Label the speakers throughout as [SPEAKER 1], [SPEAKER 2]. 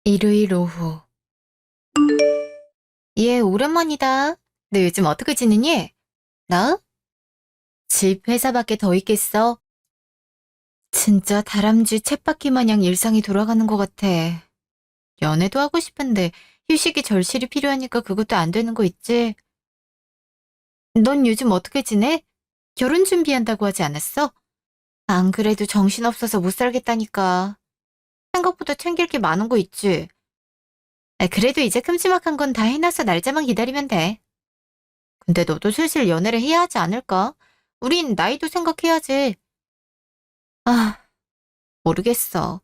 [SPEAKER 1] 일요일 오후. 얘 오랜만이다. 너 요즘 어떻게 지내니? 나? 집 회사밖에 더 있겠어? 진짜 다람쥐 쳇바퀴 마냥 일상이 돌아가는 것 같아. 연애도 하고 싶은데 휴식이 절실히 필요하니까 그것도 안 되는 거 있지? 넌 요즘 어떻게 지내? 결혼 준비한다고 하지 않았어? 안 그래도 정신없어서 못 살겠다니까. 생각보다 챙길 게 많은 거 있지? 그래도 이제 큼지막한 건 다 해놔서 날짜만 기다리면 돼. 근데 너도 슬슬 연애를 해야 하지 않을까? 우린 나이도 생각해야지. 아, 모르겠어.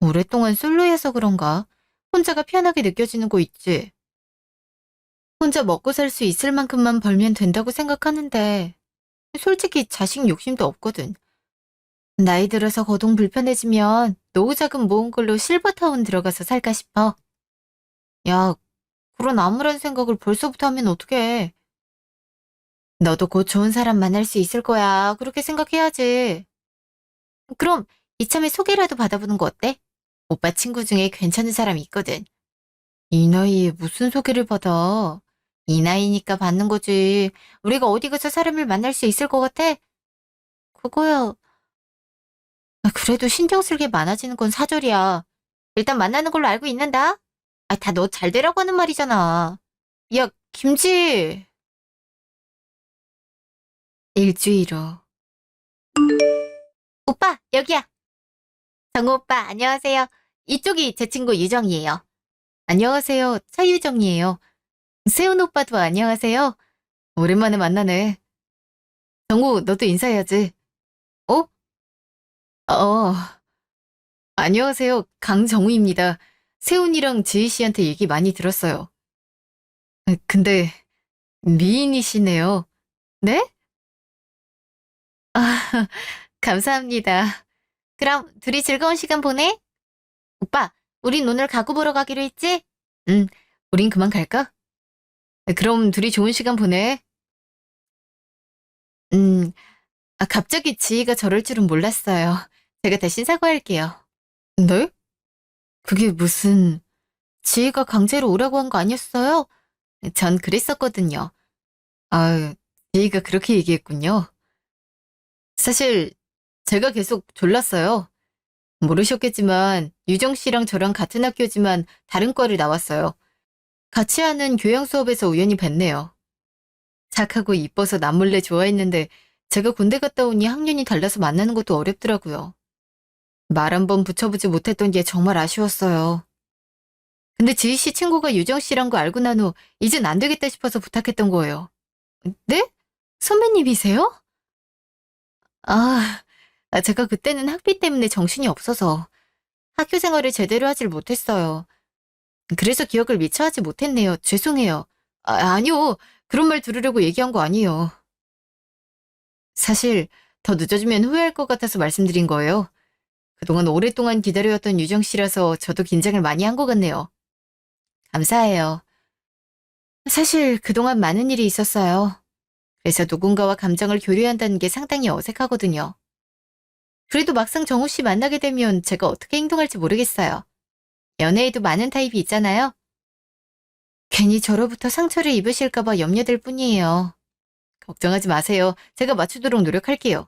[SPEAKER 1] 오랫동안 솔로여서 그런가? 혼자가 편하게 느껴지는 거 있지? 혼자 먹고 살 수 있을 만큼만 벌면 된다고 생각하는데, 솔직히 자식 욕심도 없거든. 나이 들어서 거동 불편해지면 노후 자금 모은 걸로 실버타운 들어가서 살까 싶어. 야, 그런 암울한 생각을 벌써부터 하면 어떡해. 너도 곧 좋은 사람 만날 수 있을 거야. 그렇게 생각해야지. 그럼 이참에 소개라도 받아보는 거 어때? 오빠 친구 중에 괜찮은 사람이 있거든. 이 나이에 무슨 소개를 받아? 이 나이니까 받는 거지. 우리가 어디 가서 사람을 만날 수 있을 것 같아? 그거야. 그래도 신경 쓸 게 많아지는 건 사절이야. 일단 만나는 걸로 알고 있는다. 다 너 잘 되라고 하는 말이잖아. 야, 김치. 일주일 후. 오빠, 여기야. 정우 오빠, 안녕하세요. 이쪽이 제 친구 유정이에요. 안녕하세요. 차유정이에요. 세훈 오빠도 안녕하세요. 오랜만에 만나네. 정우, 너도 인사해야지. 어? 어, 안녕하세요. 강정우입니다. 세훈이랑 지희 씨한테 얘기 많이 들었어요. 근데 미인이시네요. 네? 아, 감사합니다. 그럼 둘이 즐거운 시간 보내? 오빠, 우린 오늘 가구 보러 가기로 했지? 응, 우린 그만 갈까? 그럼 둘이 좋은 시간 보내. 음, 갑자기 지희가 저럴 줄은 몰랐어요. 제가 대신 사과할게요. 네? 그게 무슨... 지희가 강제로 오라고 한 거 아니었어요? 전 그랬었거든요. 아, 지희가 그렇게 얘기했군요. 사실 제가 계속 졸랐어요. 모르셨겠지만 유정 씨랑 저랑 같은 학교지만 다른 과를 나왔어요. 같이 하는 교양 수업에서 우연히 뵀네요. 착하고 이뻐서 남몰래 좋아했는데 제가 군대 갔다 오니 학년이 달라서 만나는 것도 어렵더라고요. 말 한 번 붙여보지 못했던 게 정말 아쉬웠어요. 근데 지희 씨 친구가 유정 씨란 거 알고 난 후 이젠 안 되겠다 싶어서 부탁했던 거예요. 네? 선배님이세요? 아, 제가 그때는 학비 때문에 정신이 없어서 학교 생활을 제대로 하질 못했어요. 그래서 기억을 미처 하지 못했네요. 죄송해요. 아니요. 그런 말 들으려고 얘기한 거 아니에요. 사실 더 늦어지면 후회할 것 같아서 말씀드린 거예요. 그동안 오랫동안 기다려왔던 유정 씨라서 저도 긴장을 많이 한 것 같네요. 감사해요. 사실 그동안 많은 일이 있었어요. 그래서 누군가와 감정을 교류한다는 게 상당히 어색하거든요. 그래도 막상 정우 씨 만나게 되면 제가 어떻게 행동할지 모르겠어요. 연애에도 많은 타입이 있잖아요. 괜히 저로부터 상처를 입으실까봐 염려될 뿐이에요. 걱정하지 마세요. 제가 맞추도록 노력할게요.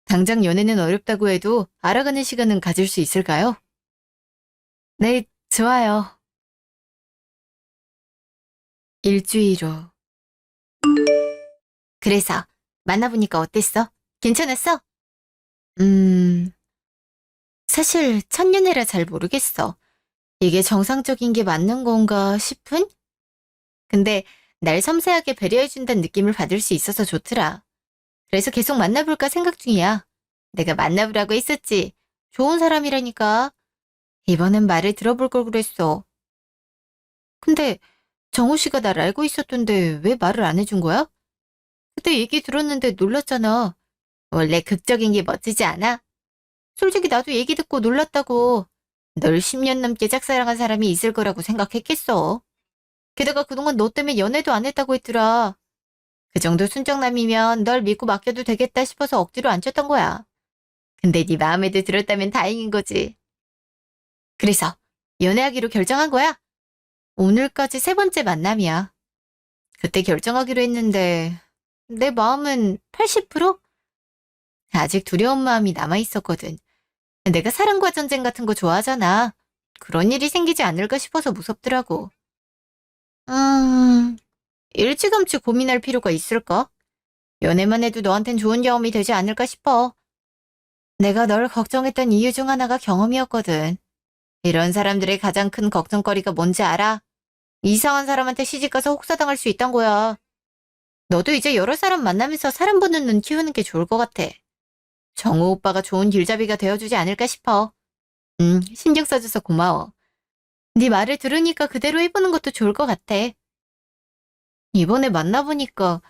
[SPEAKER 1] 당장 연애는 어렵다고 해도 알아가는 시간은 가질 수 있을까요? 네, 좋아요. 일주일 후. 그래서 만나보니까 어땠어? 괜찮았어? 음, 사실 첫연애라 잘 모르겠어. 이게 정상적인 게 맞는 건가 싶은? 근데 날 섬세하게 배려해준다는 느낌을 받을 수 있어서 좋더라. 그래서 계속 만나볼까 생각 중이야. 내가 만나보라고 했었지. 좋은 사람이라니까. 이번엔 말을 들어볼 걸 그랬어. 근데 정우 씨가 날 알고 있었던데 왜 말을 안 해준 거야? 그때 얘기 들었는데 놀랐잖아. 원래 극적인 게 멋지지 않아? 솔직히 나도 얘기 듣고 놀랐다고. 널 10년 넘게 짝사랑한 사람이 있을 거라고 생각했겠어. 게다가 그동안 너 때문에 연애도 안 했다고 했더라. 그 정도 순정남이면 널 믿고 맡겨도 되겠다 싶어서 억지로 안 쳤던 거야. 근데 네 마음에도 들었다면 다행인 거지. 그래서 연애하기로 결정한 거야? 오늘까지 세 번째 만남이야. 그때 결정하기로 했는데 내 마음은 80%? 아직 두려운 마음이 남아있었거든. 내가 사랑과 전쟁 같은 거 좋아하잖아. 그런 일이 생기지 않을까 싶어서 무섭더라고. 음, 일찌감치 고민할 필요가 있을까? 연애만 해도 너한텐 좋은 경험이 되지 않을까 싶어. 내가 널 걱정했던 이유 중 하나가 경험이었거든. 이런 사람들의 가장 큰 걱정거리가 뭔지 알아? 이상한 사람한테 시집가서 혹사당할 수 있단 거야. 너도 이제 여러 사람 만나면서 사람 보는 눈 키우는 게 좋을 것 같아. 정우 오빠가 좋은 길잡이가 되어주지 않을까 싶어. 신경 써줘서 고마워. 네 말을 들으니까 그대로 해보는 것도 좋을 것 같아. 이번에 만나보니까,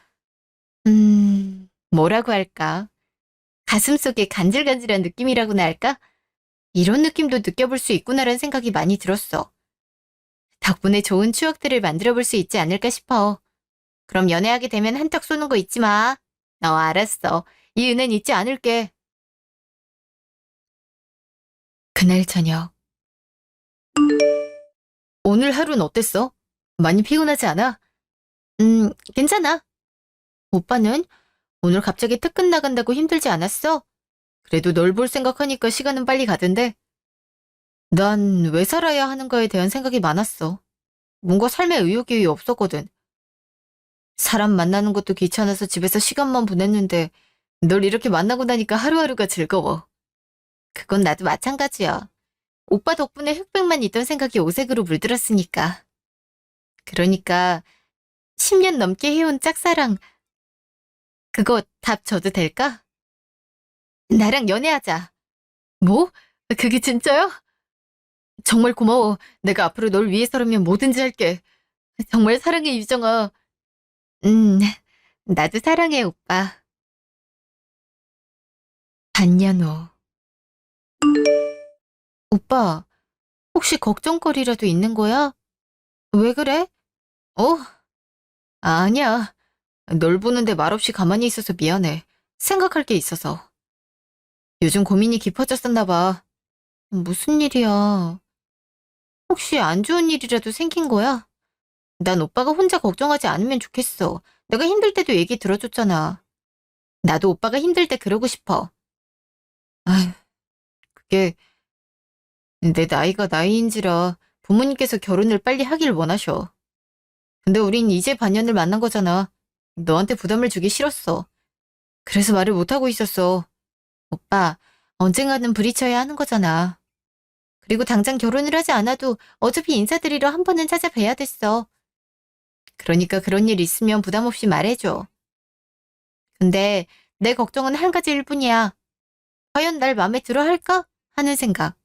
[SPEAKER 1] 뭐라고 할까? 가슴속에 간질간질한 느낌이라고나 할까? 이런 느낌도 느껴볼 수 있구나라는 생각이 많이 들었어. 덕분에 좋은 추억들을 만들어 볼 수 있지 않을까 싶어. 그럼 연애하게 되면 한턱 쏘는 거 잊지 마. 알았어. 이 은혜는 잊지 않을게. 그날 저녁. 오늘 하루는 어땠어? 많이 피곤하지 않아? 괜찮아. 오빠는 오늘 갑자기 특근 나간다고 힘들지 않았어? 그래도 널 볼 생각하니까 시간은 빨리 가던데. 난 왜 살아야 하는가에 대한 생각이 많았어. 뭔가 삶에 의욕이 없었거든. 사람 만나는 것도 귀찮아서 집에서 시간만 보냈는데 널 이렇게 만나고 나니까 하루하루가 즐거워. 그건 나도 마찬가지야. 오빠 덕분에 흑백만 있던 생각이 오색으로 물들었으니까. 그러니까 10년 넘게 해온 짝사랑, 그거 답 줘도 될까? 나랑 연애하자. 뭐? 그게 진짜요? 정말 고마워. 내가 앞으로 널 위해서라면 뭐든지 할게. 정말 사랑해, 유정아. 음, 나도 사랑해, 오빠. 반년 후. 오빠, 혹시 걱정거리라도 있는 거야? 왜 그래? 어? 아니야. 널 보는데 말없이 가만히 있어서 미안해. 생각할 게 있어서. 요즘 고민이 깊어졌었나 봐. 무슨 일이야? 혹시 안 좋은 일이라도 생긴 거야? 난 오빠가 혼자 걱정하지 않으면 좋겠어. 내가 힘들 때도 얘기 들어줬잖아. 나도 오빠가 힘들 때 그러고 싶어. 아휴, 그게 내 나이가 나이인지라 부모님께서 결혼을 빨리 하길 원하셔. 근데 우린 이제 반년을 만난 거잖아. 너한테 부담을 주기 싫었어. 그래서 말을 못하고 있었어. 오빠, 언젠가는 부딪혀야 하는 거잖아. 그리고 당장 결혼을 하지 않아도 어차피 인사드리러 한 번은 찾아뵈야 됐어. 그러니까 그런 일 있으면 부담 없이 말해줘. 근데 내 걱정은 한 가지일 뿐이야. 과연 날 맘에 들어 할까? 하는 생각.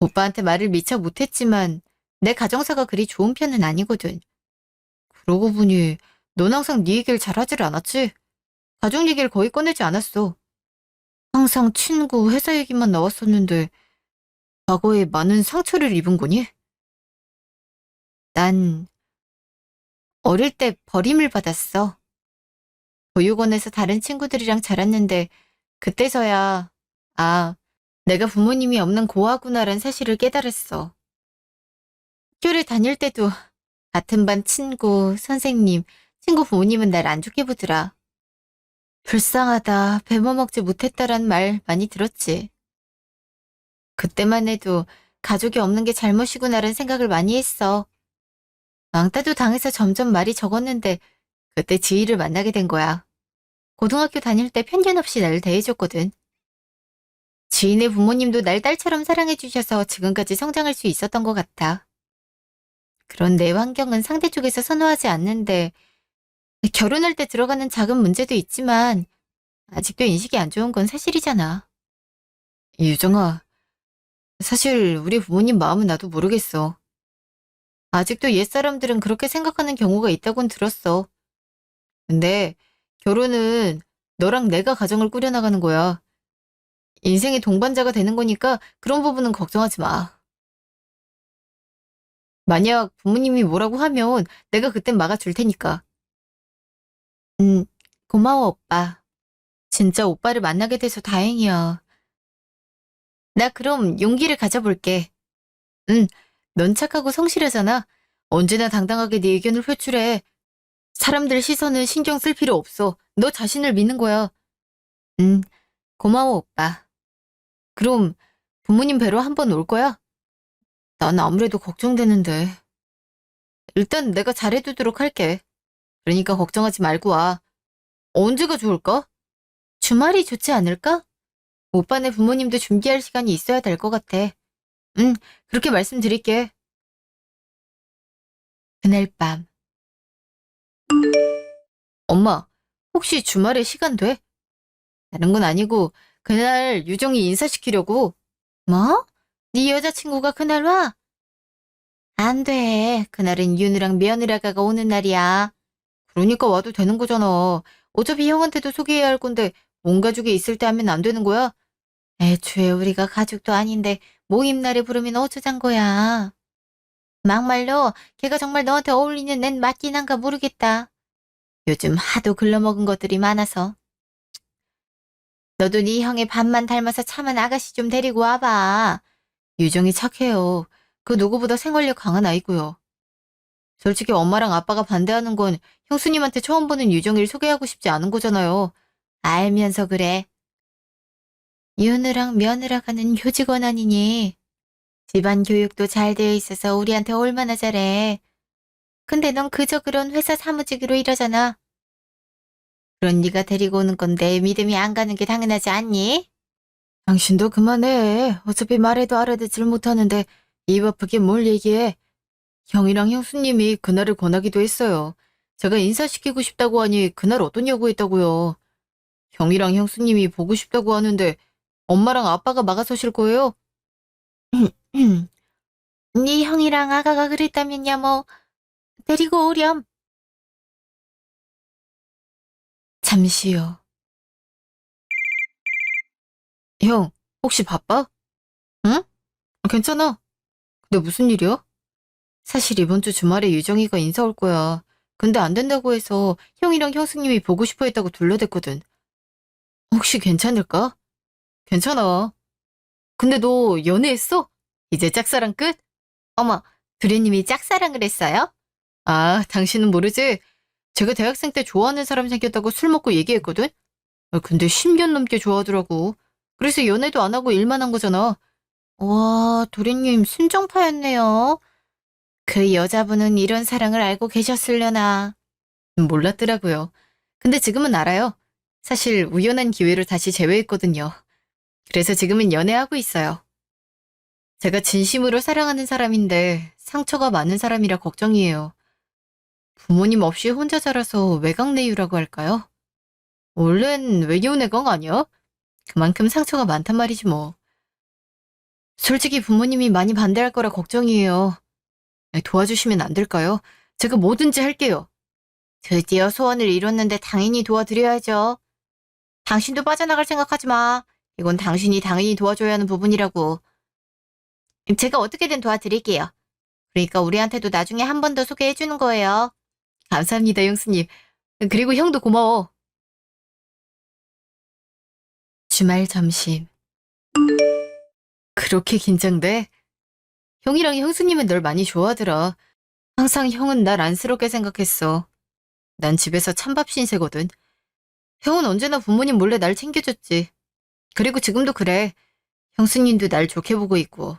[SPEAKER 1] 오빠한테 말을 미처 못했지만 내 가정사가 그리 좋은 편은 아니거든. 그러고 보니 넌 항상 네 얘기를 잘하질 않았지? 가족 얘기를 거의 꺼내지 않았어. 항상 친구, 회사 얘기만 나왔었는데 과거에 많은 상처를 입은 거니? 난 어릴 때 버림을 받았어. 보육원에서 다른 친구들이랑 자랐는데 그때서야 아, 내가 부모님이 없는 고아구나란 사실을 깨달았어. 학교를 다닐 때도 같은 반 친구, 선생님, 친구 부모님은 날 안 좋게 보더라. 불쌍하다, 배워먹지 못했다란 말 많이 들었지. 그때만 해도 가족이 없는 게 잘못이구나라는 생각을 많이 했어. 왕따도 당해서 점점 말이 적었는데 그때 지희를 만나게 된 거야. 고등학교 다닐 때 편견 없이 날 대해줬거든. 지인의 부모님도 날 딸처럼 사랑해주셔서 지금까지 성장할 수 있었던 것 같아. 그런 내 환경은 상대 쪽에서 선호하지 않는데 결혼할 때 들어가는 작은 문제도 있지만 아직도 인식이 안 좋은 건 사실이잖아. 유정아, 사실 우리 부모님 마음은 나도 모르겠어. 아직도 옛사람들은 그렇게 생각하는 경우가 있다곤 들었어. 근데 결혼은 너랑 내가 가정을 꾸려나가는 거야. 인생의 동반자가 되는 거니까 그런 부분은 걱정하지 마. 만약 부모님이 뭐라고 하면 내가 그땐 막아줄 테니까. 음, 고마워, 오빠. 진짜 오빠를 만나게 돼서 다행이야. 나 그럼 용기를 가져볼게. 응, 넌 착하고 성실하잖아. 언제나 당당하게 네 의견을 표출해. 사람들 시선은 신경 쓸 필요 없어. 너 자신을 믿는 거야. 응, 고마워, 오빠. 그럼 부모님 뵈러 한번 올 거야? 난 아무래도 걱정되는데. 일단 내가 잘해두도록 할게. 그러니까 걱정하지 말고 와. 언제가 좋을까? 주말이 좋지 않을까? 오빠네 부모님도 준비할 시간이 있어야 될 것 같아. 응, 그렇게 말씀드릴게. 그날 밤. 엄마, 혹시 주말에 시간 돼? 다른 건 아니고 그날 유정이 인사시키려고. 뭐? 네 여자친구가 그날 와? 안 돼. 그날은 윤우랑 며느라가가 오는 날이야. 그러니까 와도 되는 거잖아. 어차피 형한테도 소개해야 할 건데 온 가족이 있을 때 하면 안 되는 거야? 애초에 우리가 가족도 아닌데 모임날에 부르면 어쩌잔 거야. 막말로 걔가 정말 너한테 어울리는 앤 맞긴 한가 모르겠다. 요즘 하도 글러먹은 것들이 많아서. 너도 네 형의 반만 닮아서 참한 아가씨 좀 데리고 와봐. 유정이 착해요. 그 누구보다 생활력 강한 아이고요. 솔직히 엄마랑 아빠가 반대하는 건 형수님한테 처음 보는 유정이를 소개하고 싶지 않은 거잖아요. 알면서 그래. 윤우랑 며느라가는 효직원 아니니. 집안 교육도 잘 되어 있어서 우리한테 얼마나 잘해. 근데 넌 그저 그런 회사 사무직으로 이러잖아. 그런 네가 데리고 오는 건데 믿음이 안 가는 게 당연하지 않니? 당신도 그만해. 어차피 말해도 알아듣질 못하는데 입 아프게 뭘 얘기해. 형이랑 형수님이 그날을 권하기도 했어요. 제가 인사시키고 싶다고 하니 그날 어떠냐고 했다고요. 형이랑 형수님이 보고 싶다고 하는데 엄마랑 아빠가 막아서실 거예요? 네 형이랑 아가가 그랬다면야 뭐 데리고 오렴. 잠시요. 형, 혹시 바빠? 응? 괜찮아. 근데 무슨 일이야? 사실 이번 주 주말에 유정이가 인사 올 거야. 근데 안 된다고 해서 형이랑 형수님이 보고 싶어 했다고 둘러댔거든. 혹시 괜찮을까? 괜찮아. 근데 너 연애했어? 이제 짝사랑 끝? 어머, 두리님이 짝사랑을 했어요? 아, 당신은 모르지? 제가 대학생 때 좋아하는 사람 생겼다고 술 먹고 얘기했거든? 근데 10년 넘게 좋아하더라고. 그래서 연애도 안 하고 일만 한 거잖아. 와, 도리님 순정파였네요. 그 여자분은 이런 사랑을 알고 계셨으려나. 몰랐더라고요. 근데 지금은 알아요. 사실 우연한 기회로 다시 재회했거든요. 그래서 지금은 연애하고 있어요. 제가 진심으로 사랑하는 사람인데 상처가 많은 사람이라 걱정이에요. 부모님 없이 혼자 자라서 외강내유라고 할까요? 원래는 외교내강 아니야? 그만큼 상처가 많단 말이지 뭐. 솔직히 부모님이 많이 반대할 거라 걱정이에요. 도와주시면 안 될까요? 제가 뭐든지 할게요. 드디어 소원을 이뤘는데 당연히 도와드려야죠. 당신도 빠져나갈 생각하지 마. 이건 당신이 당연히 도와줘야 하는 부분이라고. 제가 어떻게든 도와드릴게요. 그러니까 우리한테도 나중에 한 번 더 소개해주는 거예요. 감사합니다, 형수님. 그리고 형도 고마워. 주말 점심. 그렇게 긴장돼? 형이랑 형수님은 널 많이 좋아하더라. 항상 형은 날 안쓰럽게 생각했어. 난 집에서 찬밥 신세거든. 형은 언제나 부모님 몰래 날 챙겨줬지. 그리고 지금도 그래. 형수님도 날 좋게 보고 있고.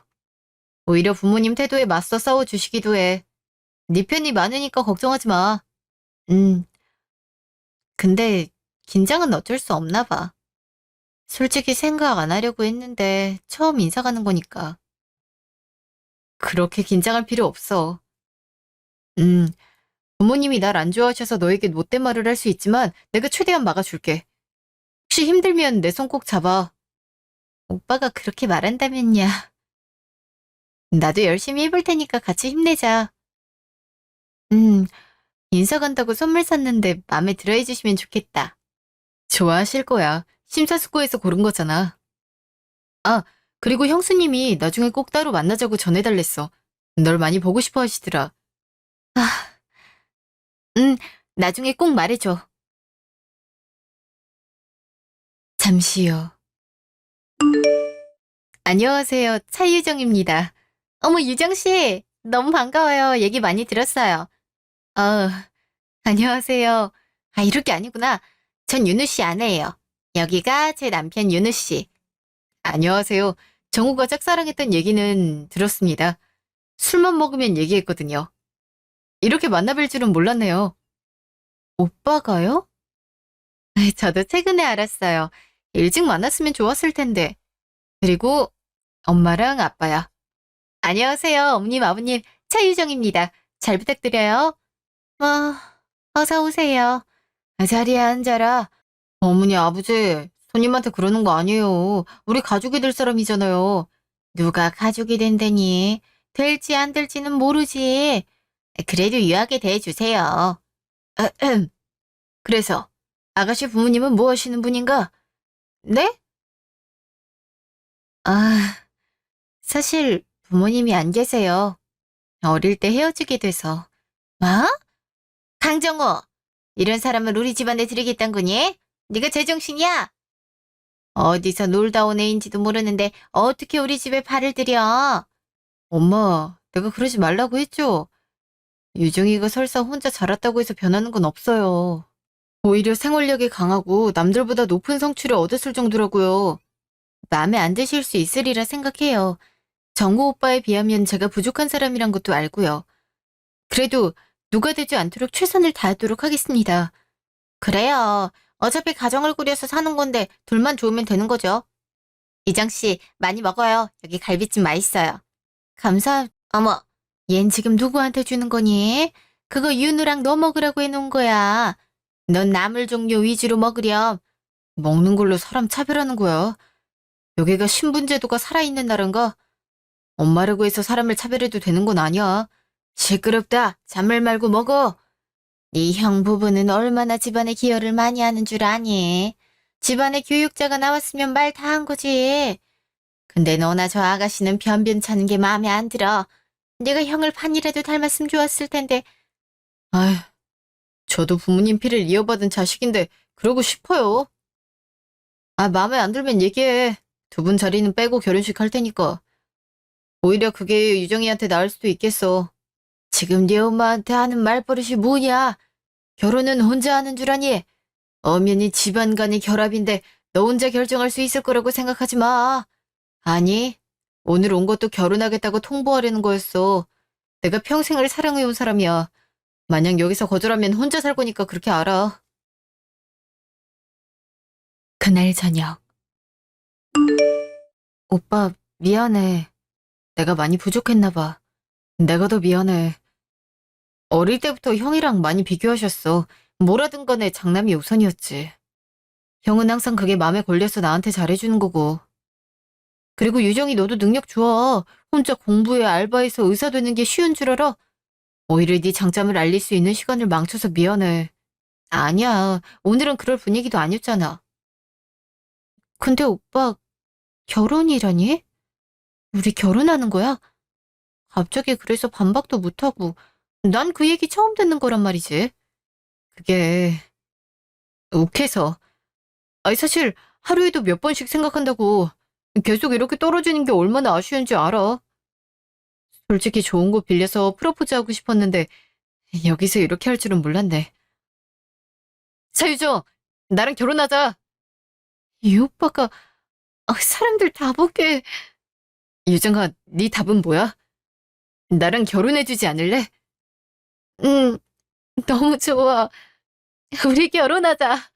[SPEAKER 1] 오히려 부모님 태도에 맞서 싸워주시기도 해. 네 편이 많으니까 걱정하지 마. 음, 근데 긴장은 어쩔 수 없나 봐. 솔직히 생각 안 하려고 했는데 처음 인사 가는 거니까. 그렇게 긴장할 필요 없어. 음, 부모님이 날 안 좋아하셔서 너에게 못된 말을 할 수 있지만 내가 최대한 막아줄게. 혹시 힘들면 내 손 꼭 잡아. 오빠가 그렇게 말한다면야. 나도 열심히 해볼 테니까 같이 힘내자. 음, 인사 간다고 선물 샀는데 마음에 들어 해주시면 좋겠다. 좋아하실 거야. 심사숙고해서 고른 거잖아. 아, 그리고 형수님이 나중에 꼭 따로 만나자고 전해달랬어. 널 많이 보고 싶어 하시더라. 아, 나중에 꼭 말해줘. 잠시요. 안녕하세요. 차유정입니다. 어머, 유정씨. 너무 반가워요. 얘기 많이 들었어요. 어, 안녕하세요. 아, 이럴 게 아니구나. 전 윤우 씨 아내예요. 여기가 제 남편 윤우 씨. 안녕하세요. 정우가 짝사랑했던 얘기는 들었습니다. 술만 먹으면 얘기했거든요. 이렇게 만나뵐 줄은 몰랐네요. 오빠가요? 저도 최근에 알았어요. 일찍 만났으면 좋았을 텐데. 그리고 엄마랑 아빠야. 안녕하세요. 어머님, 아버님. 차유정입니다. 잘 부탁드려요. 어서 오세요. 자리에 앉아라. 어머니, 아버지, 손님한테 그러는 거 아니에요. 우리 가족이 될 사람이잖아요. 누가 가족이 된다니. 될지 안 될지는 모르지. 그래도 유하게 대해주세요. 그래서 아가씨 부모님은 뭐 하시는 분인가? 네? 아, 사실 부모님이 안 계세요. 어릴 때 헤어지게 돼서. 뭐? 강정호, 이런 사람을 우리 집안에 들이겠단 거니? 네가 제정신이야? 어디서 놀다 온 애인지도 모르는데 어떻게 우리 집에 발을 들여? 엄마, 내가 그러지 말라고 했죠? 유정이가 설사 혼자 자랐다고 해서 변하는 건 없어요. 오히려 생활력이 강하고 남들보다 높은 성취를 얻었을 정도라고요. 마음에 안 드실 수 있으리라 생각해요. 정우 오빠에 비하면 제가 부족한 사람이란 것도 알고요. 그래도 누가 되지 않도록 최선을 다하도록 하겠습니다. 그래요. 어차피 가정을 꾸려서 사는 건데 둘만 좋으면 되는 거죠. 이정 씨, 많이 먹어요. 여기 갈비찜 맛있어요. 어머, 얜 지금 누구한테 주는 거니? 그거 윤우랑 너 먹으라고 해놓은 거야. 넌 나물 종류 위주로 먹으렴. 먹는 걸로 사람 차별하는 거야. 여기가 신분제도가 살아있는 나라인가? 엄마라고 해서 사람을 차별해도 되는 건 아니야. 시끄럽다. 잔말 말고 먹어. 네 형 부부는 얼마나 집안에 기여를 많이 하는 줄 아니? 집안에 교육자가 나왔으면 말 다 한 거지. 근데 너나 저 아가씨는 변변찮은 게 마음에 안 들어. 내가 형을 반이라도 닮았으면 좋았을 텐데. 아휴, 저도 부모님 피를 이어받은 자식인데 그러고 싶어요. 아, 마음에 안 들면 얘기해. 두 분 자리는 빼고 결혼식 할 테니까. 오히려 그게 유정이한테 나을 수도 있겠어. 지금 네 엄마한테 하는 말버릇이 뭐냐? 결혼은 혼자 하는 줄 아니? 엄연히 집안 간의 결합인데 너 혼자 결정할 수 있을 거라고 생각하지 마. 아니, 오늘 온 것도 결혼하겠다고 통보하려는 거였어. 내가 평생을 사랑해온 사람이야. 만약 여기서 거절하면 혼자 살 거니까 그렇게 알아. 그날 저녁. 오빠, 미안해. 내가 많이 부족했나 봐. 내가 더 미안해. 어릴 때부터 형이랑 많이 비교하셨어. 뭐라든 간에 장남이 우선이었지. 형은 항상 그게 마음에 걸려서 나한테 잘해주는 거고. 그리고 유정이 너도 능력 좋아. 혼자 공부해 알바해서 의사 되는 게 쉬운 줄 알아? 오히려 네 장점을 알릴 수 있는 시간을 망쳐서 미안해. 아니야. 오늘은 그럴 분위기도 아니었잖아. 근데 오빠, 결혼이라니? 우리 결혼하는 거야? 갑자기 그래서 반박도 못하고. 난 그 얘기 처음 듣는 거란 말이지. 그게 욱해서. 아니 사실 하루에도 몇 번씩 생각한다고. 계속 이렇게 떨어지는 게 얼마나 아쉬운지 알아. 솔직히 좋은 거 빌려서 프로포즈하고 싶었는데 여기서 이렇게 할 줄은 몰랐네. 차유정, 나랑 결혼하자. 이 오빠가 사람들 다 보게. 유정아, 네 답은 뭐야? 나랑 결혼해주지 않을래? 응, 너무 좋아. 우리 결혼하자.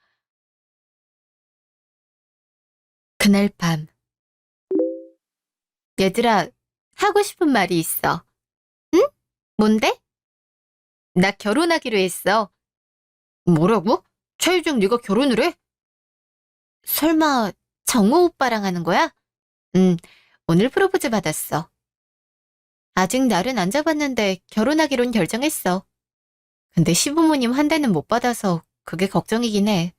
[SPEAKER 1] 그날 밤. 얘들아, 하고 싶은 말이 있어. 응? 뭔데? 나 결혼하기로 했어. 뭐라고? 차유정 네가 결혼을 해? 설마 정우 오빠랑 하는 거야? 응, 오늘 프로포즈 받았어. 아직 날은 안 잡았는데 결혼하기론 결정했어. 근데 시부모님 한 대는 못 받아서 그게 걱정이긴 해.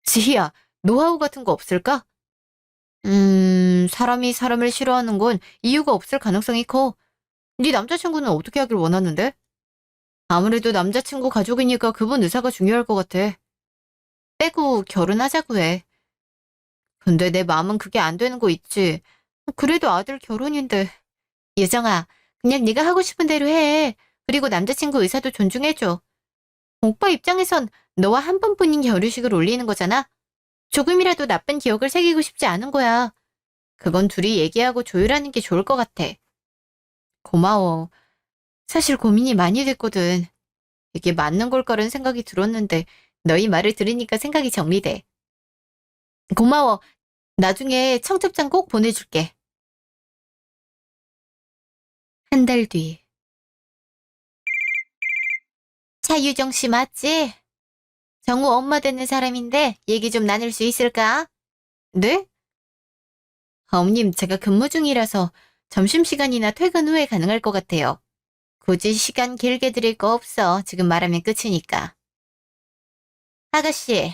[SPEAKER 1] 지희야, 노하우 같은 거 없을까? 사람이 사람을 싫어하는 건 이유가 없을 가능성이 커. 네 남자친구는 어떻게 하길 원하는데? 아무래도 남자친구 가족이니까 그분 의사가 중요할 것 같아. 빼고 결혼하자고 해. 근데 내 마음은 그게 안 되는 거 있지. 그래도 아들 결혼인데. 유정아, 그냥 네가 하고 싶은 대로 해. 그리고 남자친구 의사도 존중해줘. 오빠 입장에선 너와 한 번뿐인 결혼식을 올리는 거잖아. 조금이라도 나쁜 기억을 새기고 싶지 않은 거야. 그건 둘이 얘기하고 조율하는 게 좋을 것 같아. 고마워. 사실 고민이 많이 됐거든. 이게 맞는 걸 거란 생각이 들었는데 너희 말을 들으니까 생각이 정리돼. 고마워. 나중에 청첩장 꼭 보내줄게. 한 달 뒤. 차유정 씨 맞지? 정우 엄마 되는 사람인데 얘기 좀 나눌 수 있을까? 네? 어머님, 제가 근무 중이라서 점심시간이나 퇴근 후에 가능할 것 같아요. 굳이 시간 길게 드릴 거 없어. 지금 말하면 끝이니까. 아가씨,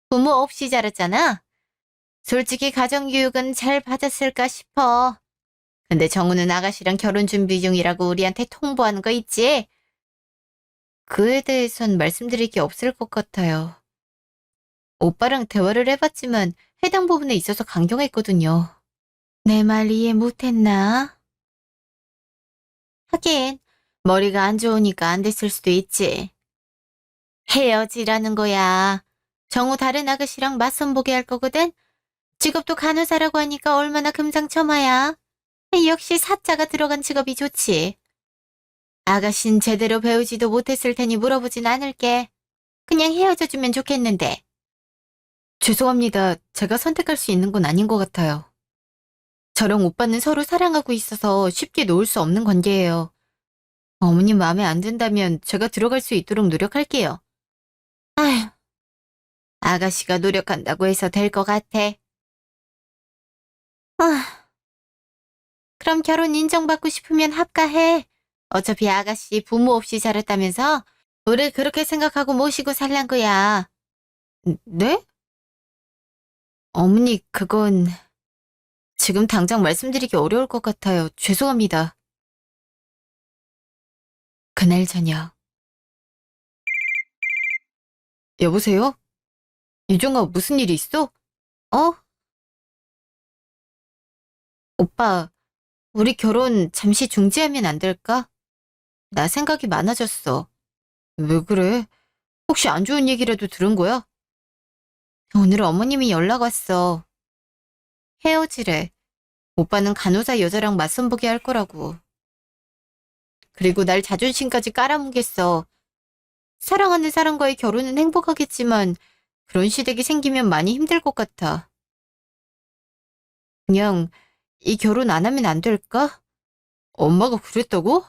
[SPEAKER 1] 부모 없이 자랐잖아? 솔직히 가정교육은 잘 받았을까 싶어. 근데 정우는 아가씨랑 결혼 준비 중이라고 우리한테 통보하는 거 있지? 그에 대해선 말씀드릴 게 없을 것 같아요. 오빠랑 대화를 해봤지만 해당 부분에 있어서 강경했거든요. 내 말 이해 못했나? 하긴 머리가 안 좋으니까 안 됐을 수도 있지. 헤어지라는 거야. 정우 다른 아가씨랑 맞선 보게 할 거거든? 직업도 간호사라고 하니까 얼마나 금상첨화야. 역시 사자가 들어간 직업이 좋지. 아가씨는 제대로 배우지도 못했을 테니 물어보진 않을게. 그냥 헤어져주면 좋겠는데. 죄송합니다. 제가 선택할 수 있는 건 아닌 것 같아요. 저랑 오빠는 서로 사랑하고 있어서 쉽게 놓을 수 없는 관계예요. 어머님 마음에 안 든다면 제가 들어갈 수 있도록 노력할게요. 아휴, 아가씨가 노력한다고 해서 될 것 같아. 아, 그럼 결혼 인정받고 싶으면 합가해. 어차피 아가씨 부모 없이 자랐다면서 우리 그렇게 생각하고 모시고 살란 거야. 네? 어머니, 그건 지금 당장 말씀드리기 어려울 것 같아요. 죄송합니다. 그날 저녁. 여보세요? 유정아, 무슨 일이 있어? 어? 오빠, 우리 결혼 잠시 중지하면 안 될까? 나 생각이 많아졌어. 왜 그래? 혹시 안 좋은 얘기라도 들은 거야? 오늘 어머님이 연락 왔어. 헤어지래. 오빠는 간호사 여자랑 맞선 보게 할 거라고. 그리고 날 자존심까지 깔아뭉갰어. 사랑하는 사람과의 결혼은 행복하겠지만 그런 시댁이 생기면 많이 힘들 것 같아. 그냥 이 결혼 안 하면 안 될까? 엄마가 그랬다고?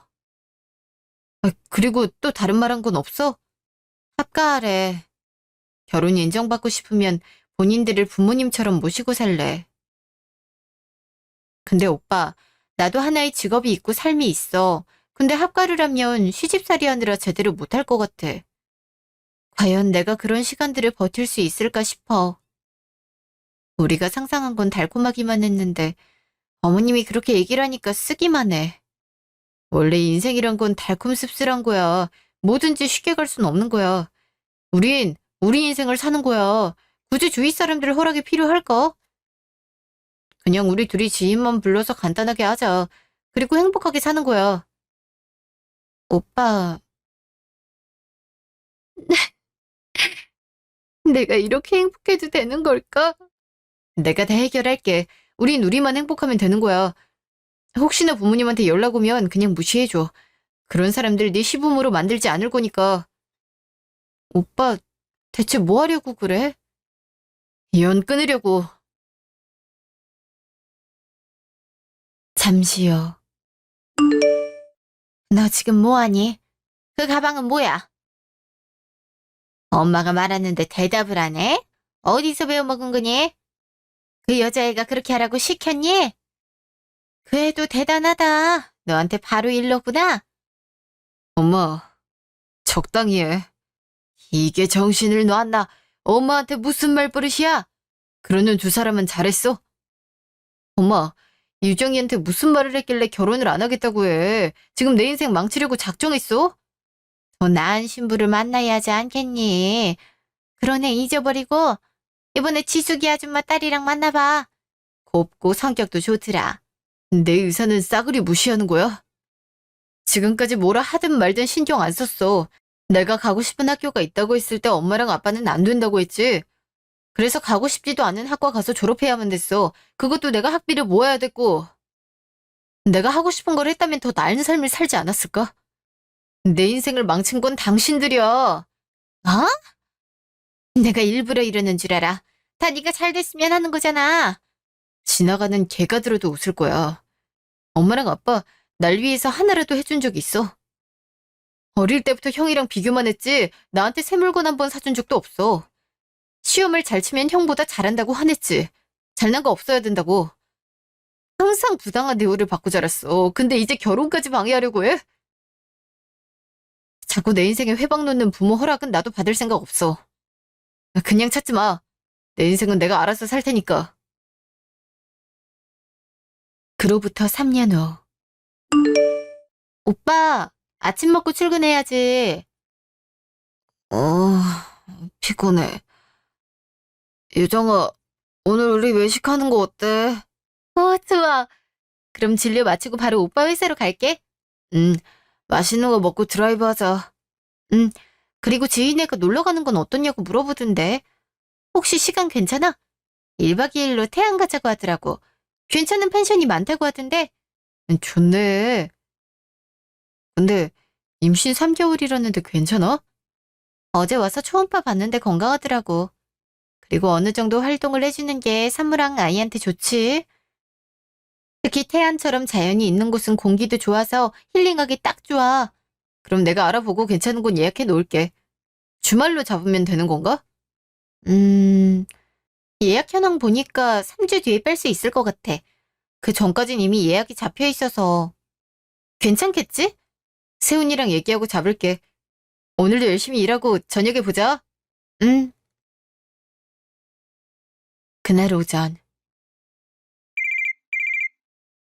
[SPEAKER 1] 그리고 또 다른 말 한 건 없어? 합가하래. 결혼 인정받고 싶으면 본인들을 부모님처럼 모시고 살래. 근데 오빠, 나도 하나의 직업이 있고 삶이 있어. 근데 합가를 하면 시집살이 하느라 제대로 못할 것 같아. 과연 내가 그런 시간들을 버틸 수 있을까 싶어. 우리가 상상한 건 달콤하기만 했는데 어머님이 그렇게 얘기를 하니까 쓰기만 해. 원래 인생이란 건 달콤 씁쓸한 거야. 뭐든지 쉽게 갈 순 없는 거야. 우린 우리 인생을 사는 거야. 굳이 주위 사람들 허락이 필요할까? 그냥 우리 둘이 지인만 불러서 간단하게 하자. 그리고 행복하게 사는 거야. 오빠, 내가 이렇게 행복해도 되는 걸까? 내가 다 해결할게. 우린 우리만 행복하면 되는 거야. 혹시나 부모님한테 연락 오면 그냥 무시해줘. 그런 사람들 네 시부모로 만들지 않을 거니까. 오빠, 대체 뭐 하려고 그래? 연 끊으려고. 잠시요. 너 지금 뭐하니? 그 가방은 뭐야? 엄마가 말하는데 대답을 안 해? 어디서 배워먹은 거니? 그 여자애가 그렇게 하라고 시켰니? 그 애도 대단하다. 너한테 바로 일렀구나. 엄마, 적당히 해. 이게 정신을 놨나? 엄마한테 무슨 말버릇이야? 그러는 두 사람은 잘했어? 엄마, 유정이한테 무슨 말을 했길래 결혼을 안 하겠다고 해. 지금 내 인생 망치려고 작정했어? 더 나은 신부를 만나야 하지 않겠니? 그런 애 잊어버리고 이번에 지숙이 아줌마 딸이랑 만나봐. 곱고 성격도 좋더라. 내 의사는 싸그리 무시하는 거야? 지금까지 뭐라 하든 말든 신경 안 썼어. 내가 가고 싶은 학교가 있다고 했을 때 엄마랑 아빠는 안 된다고 했지. 그래서 가고 싶지도 않은 학과 가서 졸업해야만 됐어. 그것도 내가 학비를 모아야 됐고. 내가 하고 싶은 걸 했다면 더 나은 삶을 살지 않았을까? 내 인생을 망친 건 당신들이야. 어? 내가 일부러 이러는 줄 알아. 다 네가 잘 됐으면 하는 거잖아. 지나가는 개가 들어도 웃을 거야. 엄마랑 아빠 날 위해서 하나라도 해준 적 있어? 어릴 때부터 형이랑 비교만 했지 나한테 새 물건 한 번 사준 적도 없어. 시험을 잘 치면 형보다 잘한다고 화냈지. 잘난 거 없어야 된다고. 항상 부당한 대우를 받고 자랐어. 근데 이제 결혼까지 방해하려고 해? 자꾸 내 인생에 회방 놓는 부모 허락은 나도 받을 생각 없어. 그냥 찾지 마. 내 인생은 내가 알아서 살 테니까. 그로부터 3년 후. 오빠, 아침 먹고 출근해야지. 어, 피곤해. 유정아, 오늘 우리 외식하는 거 어때? 좋아. 그럼 진료 마치고 바로 오빠 회사로 갈게. 응, 맛있는 거 먹고 드라이브 하자. 응, 그리고 지인애가 놀러 가는 건 어떠냐고 물어보던데. 혹시 시간 괜찮아? 1박 2일로 태안 가자고 하더라고. 괜찮은 펜션이 많다고 하던데. 좋네. 근데 임신 3개월이라는데 괜찮아? 어제 와서 초음파 봤는데 건강하더라고. 그리고 어느 정도 활동을 해주는 게 산모랑 아이한테 좋지. 특히 태안처럼 자연이 있는 곳은 공기도 좋아서 힐링하기 딱 좋아. 그럼 내가 알아보고 괜찮은 곳 예약해 놓을게. 주말로 잡으면 되는 건가? 음, 예약 현황 보니까 3주 뒤에 뺄 수 있을 것 같아. 그 전까진 이미 예약이 잡혀 있어서. 괜찮겠지? 세훈이랑 얘기하고 잡을게. 오늘도 열심히 일하고 저녁에 보자. 응. 그날 오전.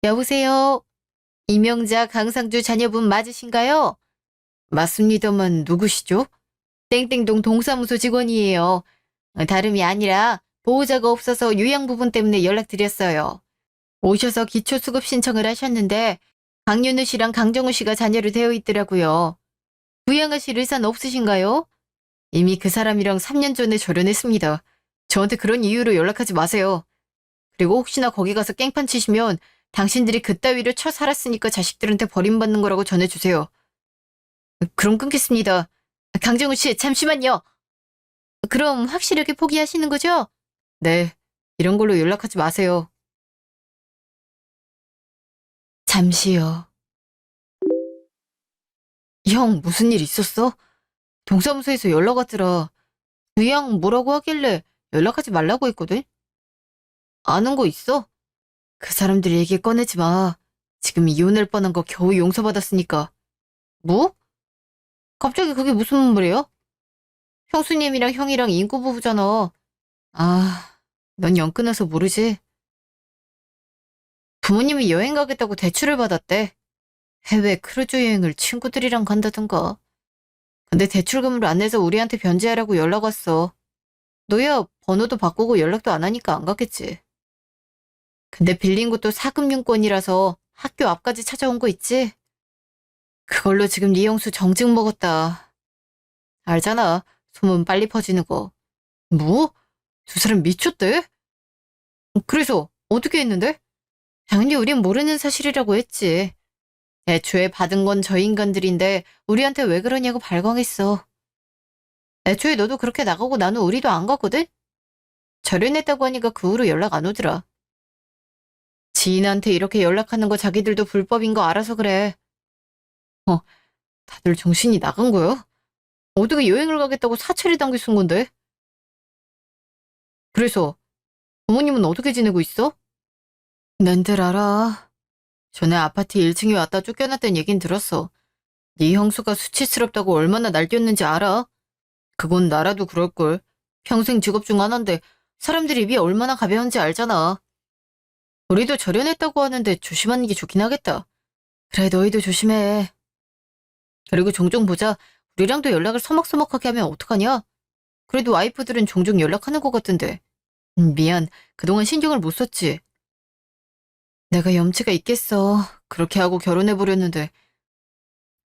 [SPEAKER 1] 여보세요? 이명자 강상주 자녀분 맞으신가요? 맞습니다만 누구시죠? 땡땡동 동사무소 직원이에요. 다름이 아니라 보호자가 없어서 요양 부분 때문에 연락드렸어요. 오셔서 기초수급 신청을 하셨는데 강윤우 씨랑 강정우 씨가 자녀로 되어 있더라고요. 부양하실 의사는 없으신가요? 이미 그 사람이랑 3년 전에 절연했습니다. 저한테 그런 이유로 연락하지 마세요. 그리고 혹시나 거기 가서 깽판 치시면 당신들이 그따위로 쳐 살았으니까 자식들한테 버림받는 거라고 전해주세요. 그럼 끊겠습니다. 강정우 씨, 잠시만요. 그럼 확실하게 포기하시는 거죠? 네, 이런 걸로 연락하지 마세요. 잠시요. 형, 무슨 일 있었어? 동사무소에서 연락 왔더라. 부양 뭐라고 하길래 연락하지 말라고 했거든? 아는 거 있어? 그 사람들 얘기 꺼내지 마. 지금 이혼할 뻔한 거 겨우 용서받았으니까. 뭐? 갑자기 그게 무슨 말이야? 형수님이랑 형이랑 인구부부잖아. 아, 넌 영 끊어서 모르지? 부모님이 여행 가겠다고 대출을 받았대. 해외 크루즈 여행을 친구들이랑 간다던가. 근데 대출금을 안 내서 우리한테 변제하라고 연락 왔어. 너야 번호도 바꾸고 연락도 안 하니까 안 갔겠지. 근데 빌린 것도 사금융권이라서 학교 앞까지 찾아온 거 있지? 그걸로 지금 네 형수 정직 먹었다. 알잖아. 소문 빨리 퍼지는 거. 뭐? 두 사람 미쳤대? 그래서 어떻게 했는데? 당연히 우린 모르는 사실이라고 했지. 애초에 받은 건 저 인간들인데 우리한테 왜 그러냐고 발광했어. 애초에 너도 그렇게 나가고 나는 우리도 안 갔거든? 절연했다고 하니까 그 후로 연락 안 오더라. 지인한테 이렇게 연락하는 거 자기들도 불법인 거 알아서 그래. 어, 다들 정신이 나간 거야? 어떻게 여행을 가겠다고 사찰이 당겨 쓴 건데? 그래서 부모님은 어떻게 지내고 있어? 난들 알아. 전에 아파트 1층에 왔다 쫓겨났다는 얘긴 들었어. 네 형수가 수치스럽다고 얼마나 날뛰었는지 알아? 그건 나라도 그럴걸. 평생 직업 중 하나인데 사람들 입이 얼마나 가벼운지 알잖아. 우리도 절연했다고 하는데 조심하는 게 좋긴 하겠다. 그래, 너희도 조심해. 그리고 종종 보자. 우리랑도 연락을 서먹서먹하게 하면 어떡하냐? 그래도 와이프들은 종종 연락하는 것 같던데. 미안. 그동안 신경을 못 썼지. 내가 염치가 있겠어. 그렇게 하고 결혼해버렸는데.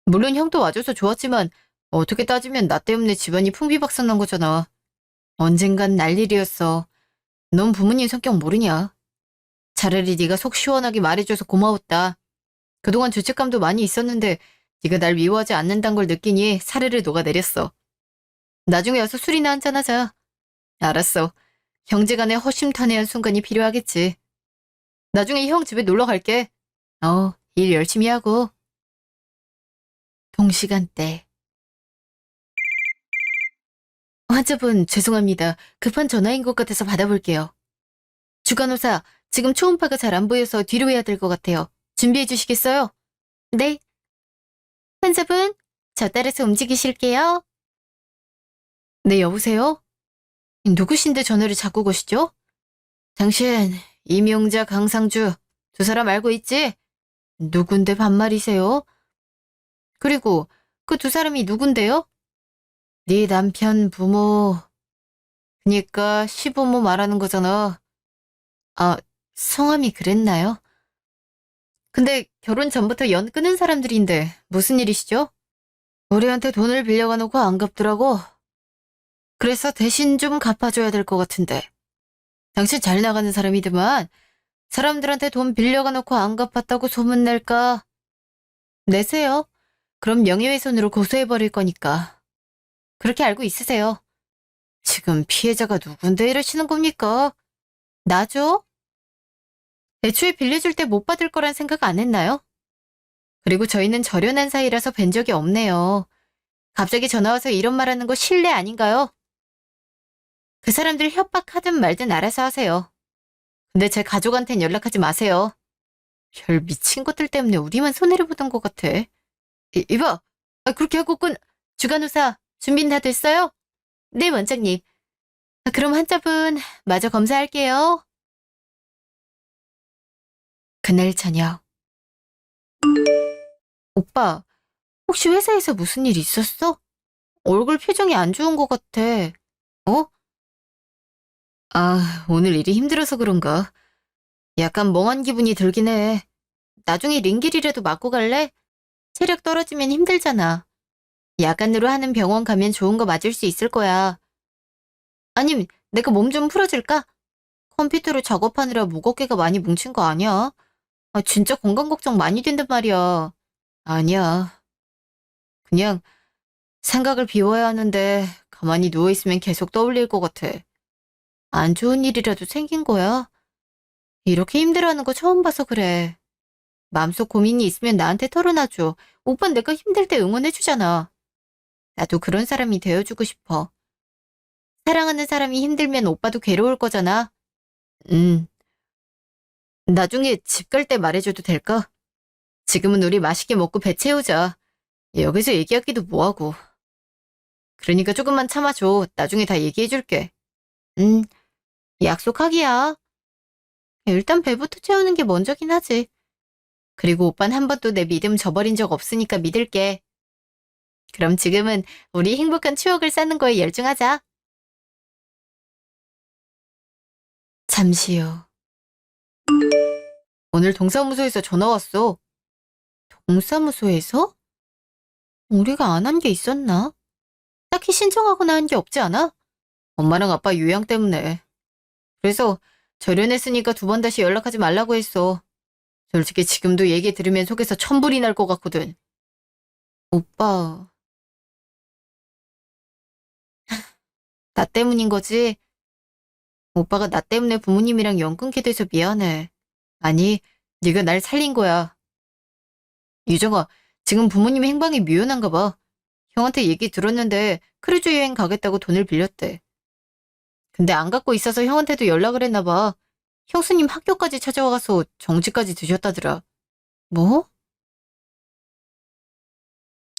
[SPEAKER 1] 물론 형도 와줘서 좋았지만 어떻게 따지면 나 때문에 집안이 풍비박산 난 거잖아. 언젠간 날 일이었어. 넌 부모님 성격 모르냐? 차라리 네가 속 시원하게 말해줘서 고마웠다. 그동안 죄책감도 많이 있었는데 네가 날 미워하지 않는다는 걸 느끼니 사르르 녹아내렸어. 나중에 와서 술이나 한잔하자. 알았어. 형제간의 허심탄회한 순간이 필요하겠지. 나중에 형 집에 놀러 갈게. 일 열심히 하고. 동시간대. 환자분 죄송합니다. 급한 전화인 것 같아서 받아볼게요. 주간호사, 지금 초음파가 잘 안 보여서 뒤로 해야 될 것 같아요. 준비해 주시겠어요? 네. 환자분, 저 따라서 움직이실게요. 네, 여보세요? 누구신데 전화를 자꾸 거시죠? 당신, 이명자, 강상주, 두 사람 알고 있지? 누군데 반말이세요? 그리고 그 두 사람이 누군데요? 네 남편, 부모, 그니까 시부모 말하는 거잖아. 아, 성함이 그랬나요? 근데 결혼 전부터 연 끊은 사람들인데 무슨 일이시죠? 우리한테 돈을 빌려가 놓고 안 갚더라고. 그래서 대신 좀 갚아줘야 될 것 같은데. 당신 잘 나가는 사람이더만 사람들한테 돈 빌려가 놓고 안 갚았다고 소문낼까? 내세요. 그럼 명예훼손으로 고소해버릴 거니까. 그렇게 알고 있으세요. 지금 피해자가 누군데 이러시는 겁니까? 나죠? 애초에 빌려줄 때 못 받을 거란 생각 안 했나요? 그리고 저희는 절연한 사이라서 뵌 적이 없네요. 갑자기 전화와서 이런 말하는 거 실례 아닌가요? 그 사람들 협박하든 말든 알아서 하세요. 근데 제 가족한텐 연락하지 마세요. 별 미친 것들 때문에 우리만 손해를 보던 것 같아. 이봐, 그렇게 하고 주간호사, 준비는 다 됐어요? 네, 원장님. 그럼 환자분 마저 검사할게요. 그날 저녁. 오빠, 혹시 회사에서 무슨 일 있었어? 얼굴 표정이 안 좋은 것 같아. 어? 오늘 일이 힘들어서 그런가? 약간 멍한 기분이 들긴 해. 나중에 링길이라도 맞고 갈래? 체력 떨어지면 힘들잖아. 야간으로 하는 병원 가면 좋은 거 맞을 수 있을 거야. 아님, 내가 몸 좀 풀어줄까? 컴퓨터로 작업하느라 무겁게가 많이 뭉친 거 아니야? 진짜 건강 걱정 많이 된단 말이야. 아니야. 그냥 생각을 비워야 하는데 가만히 누워있으면 계속 떠올릴 것 같아. 안 좋은 일이라도 생긴 거야? 이렇게 힘들어하는 거 처음 봐서 그래. 마음속 고민이 있으면 나한테 털어놔줘. 오빤 내가 힘들 때 응원해주잖아. 나도 그런 사람이 되어주고 싶어. 사랑하는 사람이 힘들면 오빠도 괴로울 거잖아. 음, 나중에 집 갈 때 말해줘도 될까? 지금은 우리 맛있게 먹고 배 채우자. 여기서 얘기하기도 뭐하고. 그러니까 조금만 참아줘. 나중에 다 얘기해줄게. 음, 약속하기야. 일단 배부터 채우는 게 먼저긴 하지. 그리고 오빤 한 번도 내 믿음 저버린 적 없으니까 믿을게. 그럼 지금은 우리 행복한 추억을 쌓는 거에 열중하자. 잠시 후. 오늘 동사무소에서 전화 왔어. 동사무소에서? 우리가 안 한 게 있었나? 딱히 신청하거나 한 게 없지 않아? 엄마랑 아빠 요양 때문에. 그래서 절연했으니까 두 번 다시 연락하지 말라고 했어. 솔직히 지금도 얘기 들으면 속에서 천불이 날 것 같거든. 오빠, 나 때문인 거지? 오빠가 나 때문에 부모님이랑 연 끊게 돼서 미안해. 아니, 네가 날 살린 거야. 유정아, 지금 부모님 행방이 묘연한가 봐. 형한테 얘기 들었는데 크루즈 여행 가겠다고 돈을 빌렸대. 근데 안 갖고 있어서 형한테도 연락을 했나 봐. 형수님 학교까지 찾아와서 정지까지 드셨다더라. 뭐?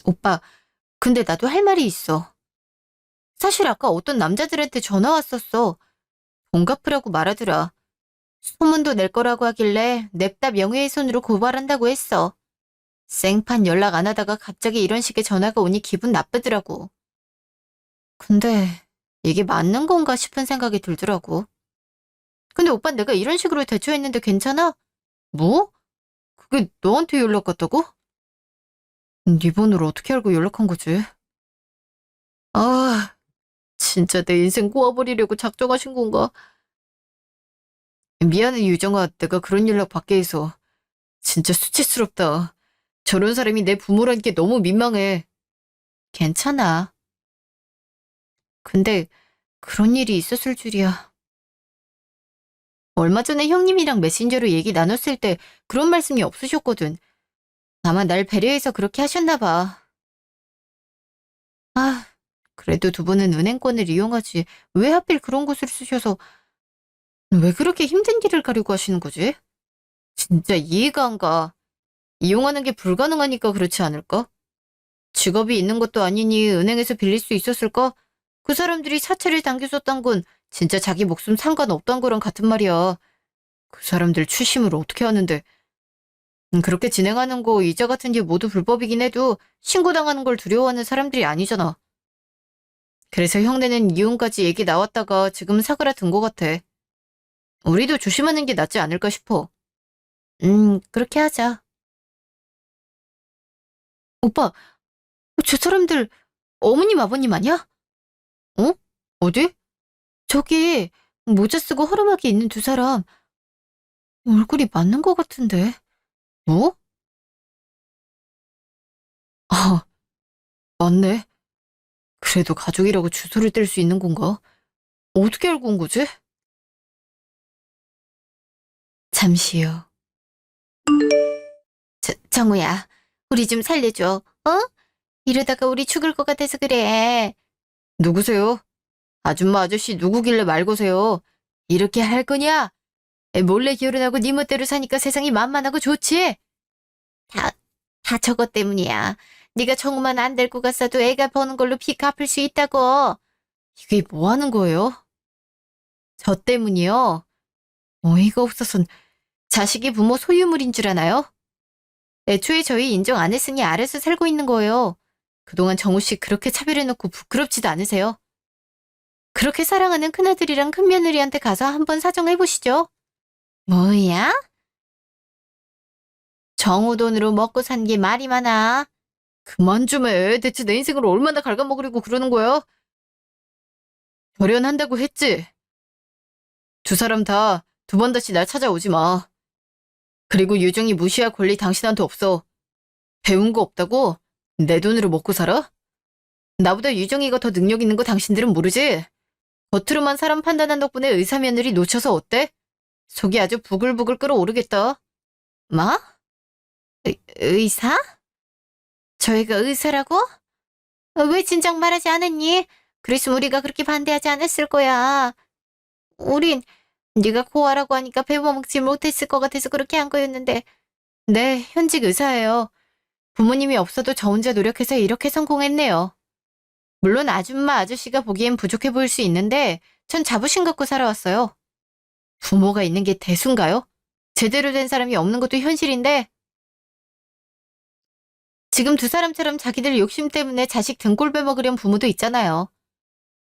[SPEAKER 1] 오빠, 근데 나도 할 말이 있어. 사실 아까 어떤 남자들한테 전화 왔었어. 돈 갚으라고 말하더라. 소문도 낼 거라고 하길래 냅다 명예훼손으로 고발한다고 했어. 생판 연락 안 하다가 갑자기 이런 식의 전화가 오니 기분 나쁘더라고. 근데 이게 맞는 건가 싶은 생각이 들더라고. 근데 오빠 내가 이런 식으로 대처했는데 괜찮아? 뭐? 그게 너한테 연락 갔다고? 네 번호를 어떻게 알고 연락한 거지? 아, 진짜 내 인생 꼬아버리려고 작정하신 건가? 미안해, 유정아. 내가 그런 연락 받게 해서. 진짜 수치스럽다. 저런 사람이 내 부모란 게 너무 민망해. 괜찮아. 근데 그런 일이 있었을 줄이야. 얼마 전에 형님이랑 메신저로 얘기 나눴을 때 그런 말씀이 없으셨거든. 아마 날 배려해서 그렇게 하셨나 봐. 아, 그래도 두 분은 은행권을 이용하지. 왜 하필 그런 곳을 쓰셔서 왜 그렇게 힘든 길을 가려고 하시는 거지? 진짜 이해가 안 가. 이용하는 게 불가능하니까 그렇지 않을까? 직업이 있는 것도 아니니 은행에서 빌릴 수 있었을까? 그 사람들이 사채를 당겨줬단 건 진짜 자기 목숨 상관없단 거랑 같은 말이야. 그 사람들 추심을 어떻게 하는데. 그렇게 진행하는 거 이자 같은 게 모두 불법이긴 해도 신고당하는 걸 두려워하는 사람들이 아니잖아. 그래서 형네는 이혼까지 얘기 나왔다가 지금 사그라든 거 같아. 우리도 조심하는 게 낫지 않을까 싶어. 그렇게 하자. 오빠, 저 사람들 어머님 아버님 아니야? 어? 어디? 저기 모자 쓰고 허름하게 있는 두 사람 얼굴이 맞는 것 같은데. 뭐? 아, 맞네. 그래도 가족이라고 주소를 뗄 수 있는 건가? 어떻게 알고 온 거지? 잠시요. 정우야, 우리 좀 살려줘. 어? 이러다가 우리 죽을 것 같아서 그래. 누구세요? 아줌마 아저씨 누구길래 말 거세요? 이렇게 할 거냐? 몰래 결혼하고 네 멋대로 사니까 세상이 만만하고 좋지? 다, 다 저것 때문이야. 네가 정우만 안 데리고 갔어도 애가 버는 걸로 빚 갚을 수 있다고. 이게 뭐 하는 거예요? 저 때문이요? 어이가 없어서 자식이 부모 소유물인 줄 아나요? 애초에 저희 인정 안 했으니 알아서 살고 있는 거예요. 그동안 정우 씨 그렇게 차별해놓고 부끄럽지도 않으세요? 그렇게 사랑하는 큰아들이랑 큰며느리한테 가서 한번 사정해보시죠. 뭐야? 정우 돈으로 먹고 산 게 말이 많아. 그만 좀 해. 대체 내 인생을 얼마나 갉아먹으려고 그러는 거야? 결연한다고 했지? 두 사람 다 두 번 다시 날 찾아오지 마. 그리고 유정이 무시할 권리 당신한테 없어. 배운 거 없다고? 내 돈으로 먹고 살아? 나보다 유정이가 더 능력 있는 거 당신들은 모르지? 겉으로만 사람 판단한 덕분에 의사 며느리 놓쳐서 어때? 속이 아주 부글부글 끓어오르겠다. 뭐? 의사? 저희가 의사라고? 왜 진작 말하지 않았니? 그랬으면 우리가 그렇게 반대하지 않았을 거야. 우린 네가 고아라고 하니까 배워먹지 못했을 것 같아서 그렇게 한 거였는데. 네, 현직 의사예요. 부모님이 없어도 저 혼자 노력해서 이렇게 성공했네요. 물론 아줌마 아저씨가 보기엔 부족해 보일 수 있는데 전 자부심 갖고 살아왔어요. 부모가 있는 게 대수인가요? 제대로 된 사람이 없는 것도 현실인데 지금 두 사람처럼 자기들 욕심 때문에 자식 등골 빼먹으려는 부모도 있잖아요.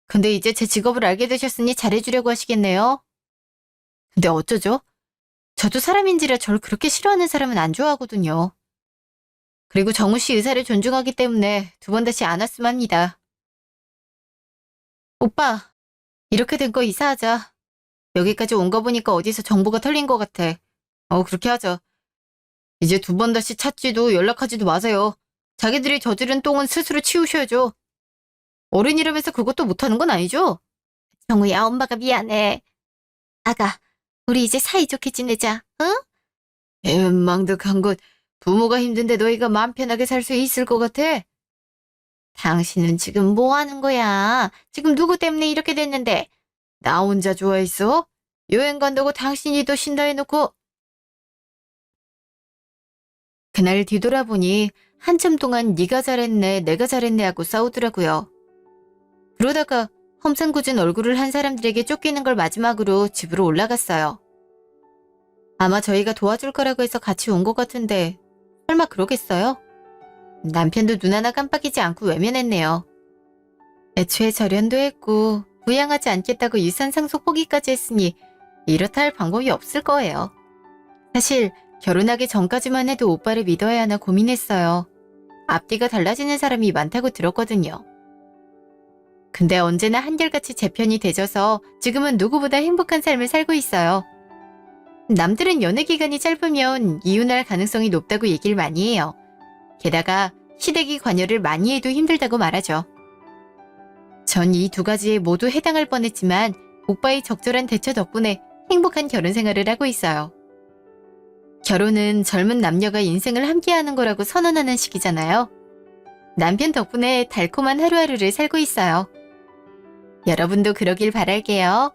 [SPEAKER 1] 근데 이제 제 직업을 알게 되셨으니 잘해주려고 하시겠네요. 근데 어쩌죠? 저도 사람인지라 절 그렇게 싫어하는 사람은 안 좋아하거든요. 그리고 정우 씨 의사를 존중하기 때문에 두 번 다시 안 왔으면 합니다. 오빠, 이렇게 된 거 이사하자. 여기까지 온 거 보니까 어디서 정보가 털린 것 같아. 그렇게 하자. 이제 두 번 다시 찾지도 연락하지도 마세요. 자기들이 저지른 똥은 스스로 치우셔야죠. 어른이라면서 그것도 못하는 건 아니죠? 정우야, 엄마가 미안해. 아가, 우리 이제 사이좋게 지내자, 응? 망득한 것. 부모가 힘든데 너희가 마음 편하게 살 수 있을 것 같아? 당신은 지금 뭐 하는 거야? 지금 누구 때문에 이렇게 됐는데? 나 혼자 좋아했어? 여행 간다고 당신이 더 쉰다 해놓고. 그날 뒤돌아보니 한참 동안 네가 잘했네, 내가 잘했네 하고 싸우더라고요. 그러다가 험상궂은 얼굴을 한 사람들에게 쫓기는 걸 마지막으로 집으로 올라갔어요. 아마 저희가 도와줄 거라고 해서 같이 온 것 같은데 설마 그러겠어요? 남편도 눈 하나 깜빡이지 않고 외면했네요. 애초에 절연도 했고 부양하지 않겠다고 유산 상속 포기까지 했으니 이렇다 할 방법이 없을 거예요. 사실 결혼하기 전까지만 해도 오빠를 믿어야 하나 고민했어요. 앞뒤가 달라지는 사람이 많다고 들었거든요. 근데 언제나 한결같이 제 편이 돼줘서 지금은 누구보다 행복한 삶을 살고 있어요. 남들은 연애 기간이 짧으면 이혼할 가능성이 높다고 얘기를 많이 해요. 게다가 시댁이 관여를 많이 해도 힘들다고 말하죠. 전 이 두 가지에 모두 해당할 뻔했지만 오빠의 적절한 대처 덕분에 행복한 결혼 생활을 하고 있어요. 결혼은 젊은 남녀가 인생을 함께하는 거라고 선언하는 시기잖아요. 남편 덕분에 달콤한 하루하루를 살고 있어요. 여러분도 그러길 바랄게요.